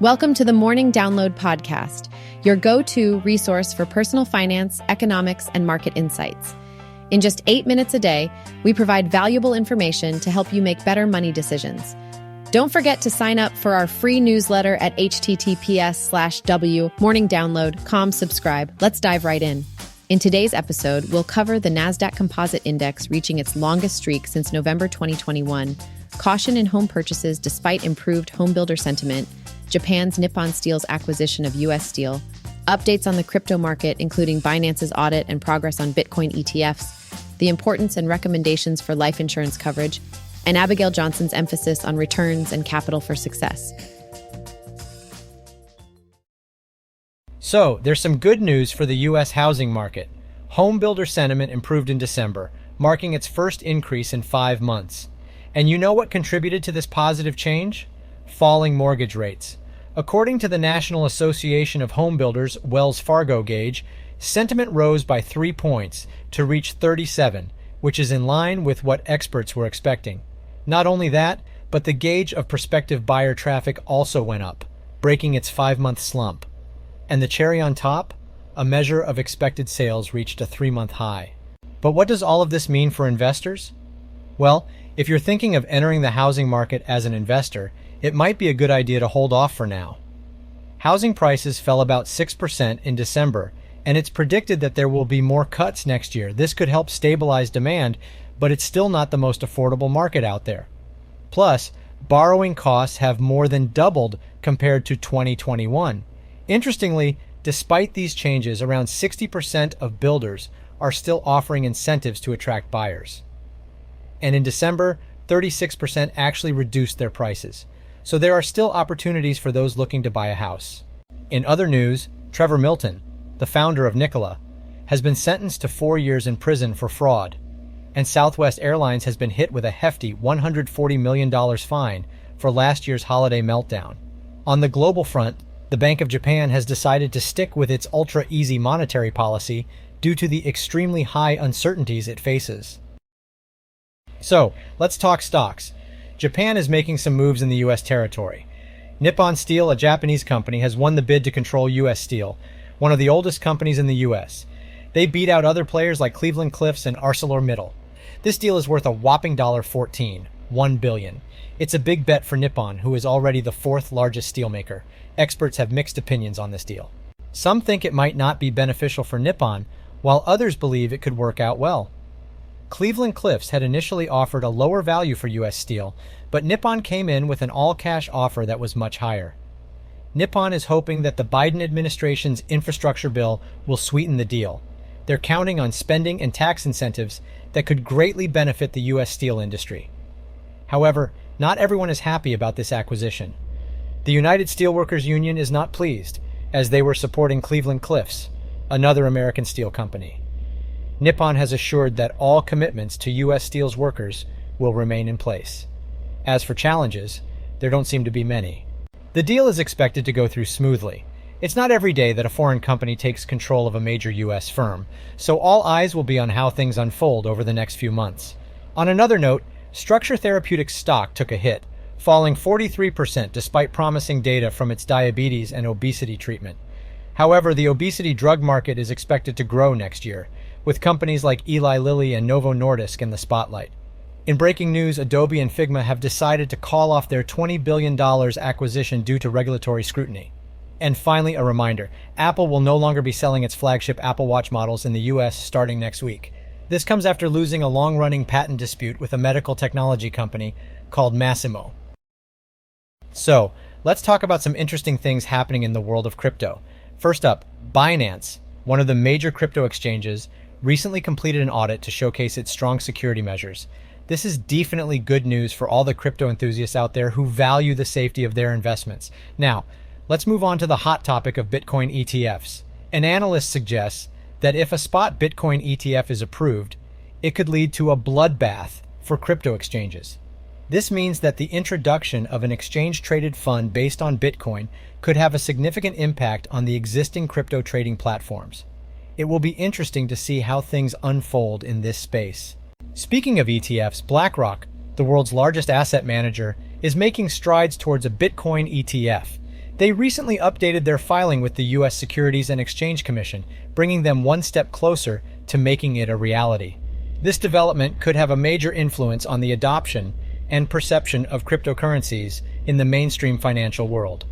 Welcome to the Morning Download Podcast, your go-to resource for personal finance, economics, and market insights. In just 8 minutes a day, we provide valuable information to help you make better money decisions. Don't forget to sign up for our free newsletter at https://w.morningdownload.com. Subscribe. Let's dive right in. In today's episode, we'll cover the Nasdaq Composite Index reaching its longest streak since November 2021, caution in home purchases despite improved homebuilder sentiment, Japan's Nippon Steel's acquisition of U.S. Steel, updates on the crypto market, including Binance's audit and progress on Bitcoin ETFs, the importance and recommendations for life insurance coverage, and Abigail Johnson's emphasis on returns and capital for success. So, there's some good news for the U.S. housing market. Home builder sentiment improved in December, marking its first increase in 5 months. And you know what contributed to this positive change? Falling mortgage rates. According to the National Association of Home Builders Wells Fargo gauge, sentiment rose by 3 points to reach 37, which is in line with what experts were expecting. Not only that, but the gauge of prospective buyer traffic also went up, breaking its 5-month slump. And the cherry on top? A measure of expected sales reached a 3-month high. But what does all of this mean for investors? Well, if you're thinking of entering the housing market as an investor, it might be a good idea to hold off for now. Housing prices fell about 6% in December, and it's predicted that there will be more cuts next year. This could help stabilize demand, but it's still not the most affordable market out there. Plus, borrowing costs have more than doubled compared to 2021. Interestingly, despite these changes, around 60% of builders are still offering incentives to attract buyers. And in December, 36% actually reduced their prices. So there are still opportunities for those looking to buy a house. In other news, Trevor Milton, the founder of Nikola, has been sentenced to 4 years in prison for fraud. And Southwest Airlines has been hit with a hefty $140 million fine for last year's holiday meltdown. On the global front, the Bank of Japan has decided to stick with its ultra-easy monetary policy due to the extremely high uncertainties it faces. So, let's talk stocks. Japan is making some moves in the U.S. territory. Nippon Steel, a Japanese company, has won the bid to control U.S. Steel, one of the oldest companies in the U.S. They beat out other players like Cleveland-Cliffs and ArcelorMittal. This deal is worth a whopping $1 billion. It's a big bet for Nippon, who is already the 4th largest steelmaker. Experts have mixed opinions on this deal. Some think it might not be beneficial for Nippon, while others believe it could work out well. Cleveland-Cliffs had initially offered a lower value for U.S. Steel, but Nippon came in with an all-cash offer that was much higher. Nippon is hoping that the Biden administration's infrastructure bill will sweeten the deal. They're counting on spending and tax incentives that could greatly benefit the U.S. steel industry. However, not everyone is happy about this acquisition. The United Steelworkers Union is not pleased, as they were supporting Cleveland-Cliffs, another American steel company. Nippon has assured that all commitments to U.S. Steel's workers will remain in place. As for challenges, there don't seem to be many. The deal is expected to go through smoothly. It's not every day that a foreign company takes control of a major U.S. firm, so all eyes will be on how things unfold over the next few months. On another note, Structure Therapeutics stock took a hit, falling 43% despite promising data from its diabetes and obesity treatment. However, the obesity drug market is expected to grow next year, with companies like Eli Lilly and Novo Nordisk in the spotlight. In breaking news, Adobe and Figma have decided to call off their $20 billion acquisition due to regulatory scrutiny. And finally, a reminder, Apple will no longer be selling its flagship Apple Watch models in the US starting next week. This comes after losing a long-running patent dispute with a medical technology company called Masimo. So, let's talk about some interesting things happening in the world of crypto. First up, Binance, one of the major crypto exchanges, recently completed an audit to showcase its strong security measures. This is definitely good news for all the crypto enthusiasts out there who value the safety of their investments. Now, let's move on to the hot topic of Bitcoin ETFs. An analyst suggests that if a spot Bitcoin ETF is approved, it could lead to a bloodbath for crypto exchanges. This means that the introduction of an exchange-traded fund based on Bitcoin could have a significant impact on the existing crypto trading platforms. It will be interesting to see how things unfold in this space. Speaking of ETFs, BlackRock, the world's largest asset manager, is making strides towards a Bitcoin ETF. They recently updated their filing with the U.S. Securities and Exchange Commission, bringing them one step closer to making it a reality. This development could have a major influence on the adoption and perception of cryptocurrencies in the mainstream financial world.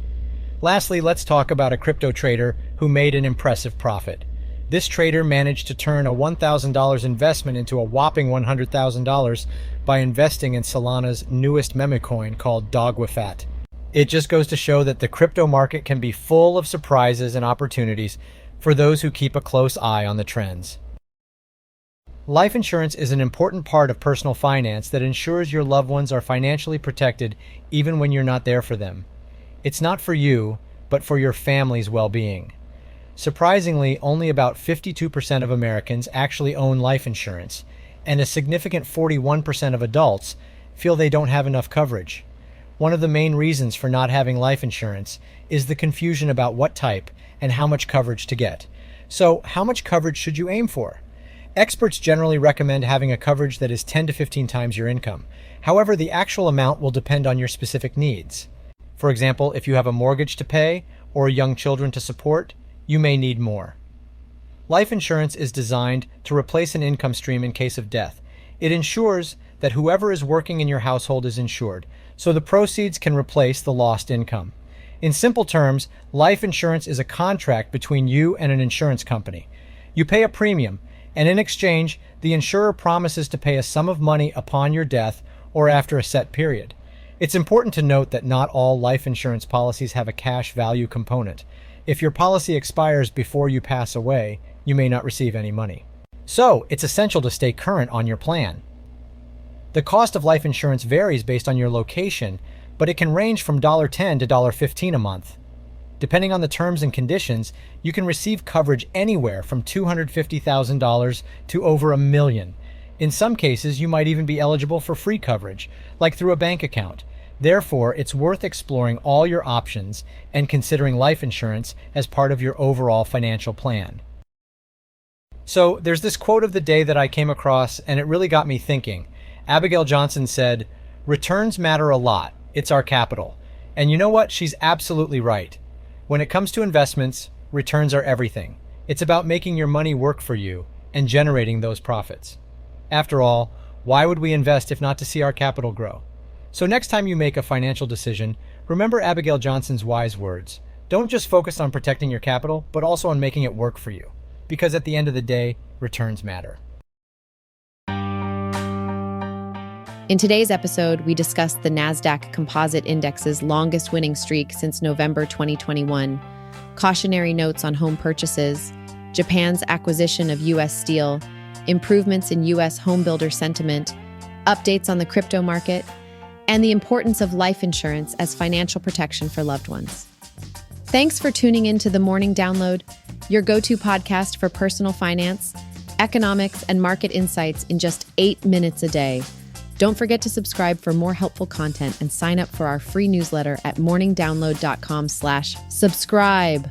Lastly, let's talk about a crypto trader who made an impressive profit. This trader managed to turn a $1,000 investment into a whopping $100,000 by investing in Solana's newest meme coin called Dogwifat. It just goes to show that the crypto market can be full of surprises and opportunities for those who keep a close eye on the trends. Life insurance is an important part of personal finance that ensures your loved ones are financially protected even when you're not there for them. It's not for you, but for your family's well-being. Surprisingly, only about 52% of Americans actually own life insurance, and a significant 41% of adults feel they don't have enough coverage. One of the main reasons for not having life insurance is the confusion about what type and how much coverage to get. So, how much coverage should you aim for? Experts generally recommend having a coverage that is 10 to 15 times your income. However, the actual amount will depend on your specific needs. For example, if you have a mortgage to pay or young children to support, you may need more. Life insurance is designed to replace an income stream in case of death. It ensures that whoever is working in your household is insured, so the proceeds can replace the lost income. In simple terms, life insurance is a contract between you and an insurance company. You pay a premium, and in exchange, the insurer promises to pay a sum of money upon your death or after a set period. It's important to note that not all life insurance policies have a cash value component. If your policy expires before you pass away, you may not receive any money. So, it's essential to stay current on your plan. The cost of life insurance varies based on your location, but it can range from $10 to $15 a month. Depending on the terms and conditions, you can receive coverage anywhere from $250,000 to over $1 million. In some cases, you might even be eligible for free coverage, like through a bank account. Therefore, it's worth exploring all your options and considering life insurance as part of your overall financial plan. So, there's this quote of the day that I came across, and it really got me thinking. Abigail Johnson said, "Returns matter a lot. It's our capital." And you know what? She's absolutely right. When it comes to investments, returns are everything. It's about making your money work for you and generating those profits. After all, why would we invest if not to see our capital grow? So next time you make a financial decision, remember Abigail Johnson's wise words. Don't just focus on protecting your capital, but also on making it work for you. Because at the end of the day, returns matter. In today's episode, we discussed the Nasdaq Composite Index's longest winning streak since November 2021, cautionary notes on home purchases, Japan's acquisition of U.S. steel, improvements in U.S. homebuilder sentiment, updates on the crypto market, and the importance of life insurance as financial protection for loved ones. Thanks for tuning in to the Morning Download, your go-to podcast for personal finance, economics, and market insights in just 8 minutes a day. Don't forget to subscribe for more helpful content and sign up for our free newsletter at morningdownload.com/subscribe.